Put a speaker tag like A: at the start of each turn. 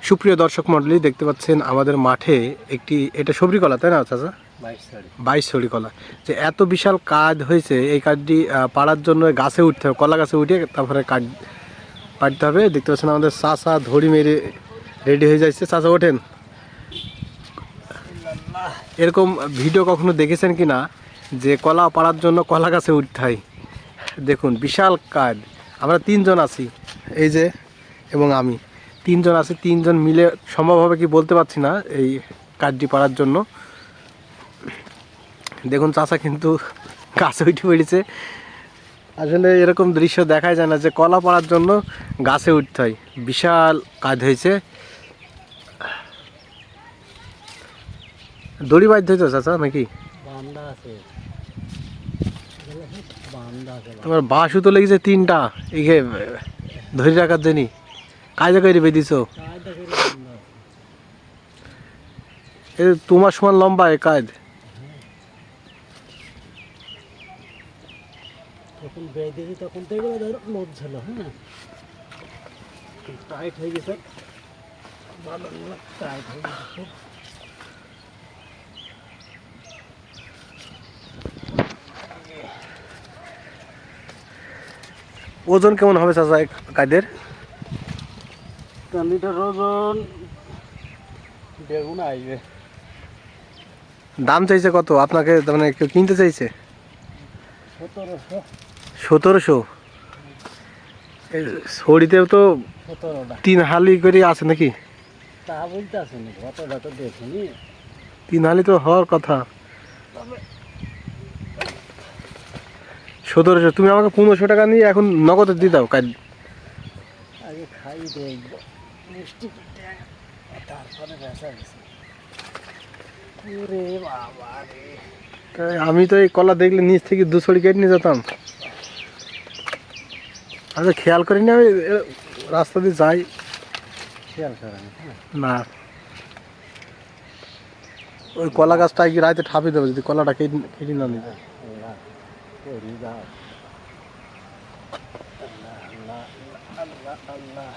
A: সুপ্রিয় দর্শক মণ্ডলী, দেখতে পাচ্ছেন আমাদের মাঠে একটি, এটা সবরি কলা তাই না চাচা? 22 ছড়ি কলা। যে এত বিশাল কাজ হয়েছে, এই কাজটি পাড়ার জন্য গাছে উঠতে হবে, কলা গাছে উঠে তারপরে পাড়তে হবে। দেখতে পাচ্ছেন আমাদের চাচা ধরি মেরে রেডি হয়ে যাচ্ছে। চাচা ওঠেন। এরকম ভিডিও কখনো দেখেছেন কি না যে কলা পাড়ার জন্য কলা গাছে উঠতে হয়? দেখুন বিশাল কাজ। আমরা 3 জন আছি, এই যে, এবং আমি 3 জন আছি। 3 জন মিলে সম্ভব হবে কি বলতে পারছি না এই কাজটি পাড়ার জন্য। দেখুন চাচা কিন্তু গাছে উঠে পড়েছে। আসলে এরকম দৃশ্য দেখাই যায় না যে কলা পাড়ার জন্য গাছে উঠতে হয়। বিশাল কাজ হয়েছে। দড়ি বাঁধতে হইতো চাচা নাকি? তোমার বাঁশও তো লেগেছে 3টা এগে ধরে রাখার জন্য। কায়দা করে বেঁধিস তোমার সমান লম্বা এ কাজ।
B: যখন বেঁধেছি তখন তো এগুলো ধরো লোড ছিল, হ্যাঁ, টাইট হয়ে গেছে, বাঁধাগুলো টাইট হয়ে গেছে।
A: ওজন কেমন হবে চাচা কাদের?
B: কান্দিটার ওজন বেগুন আসবে।
A: দাম চাইছে কত আপনাকে, মানে কেউ কিনতে চাইছে?
B: 1700।
A: 1700? ছড়িতেও তো
B: 17টা
A: 3 হালি করে আছে নাকি?
B: তা বলতে আসেনি, কতটা তো দেখিনি।
A: 3 হালি তো হওয়ার কথা। 1700? তুমি আমাকে 1500 টাকা নিয়ে এখন নগদে দিয়ে দাও কাজ।
B: আগে খাই দেখবো মিষ্টি পিঠে, তারপরে বেচা গেছে। ওরে বাবা রে,
A: আমি তো এই কলা দেখলে নিচ থেকে 2 ছড়ি কেটে নিয়ে যেতাম। আচ্ছা খেয়াল করিনি আমি, রাস্তা দিয়ে যাই
B: খেয়াল করেন
A: না। ওই কলা গাছটা কি রাতে ঠাপি দেবে যদি কলাটা কেটে না নিতে।
B: আল্লাহ, আল্লাহ আল্লাহ আল্লাহ আল্লাহ।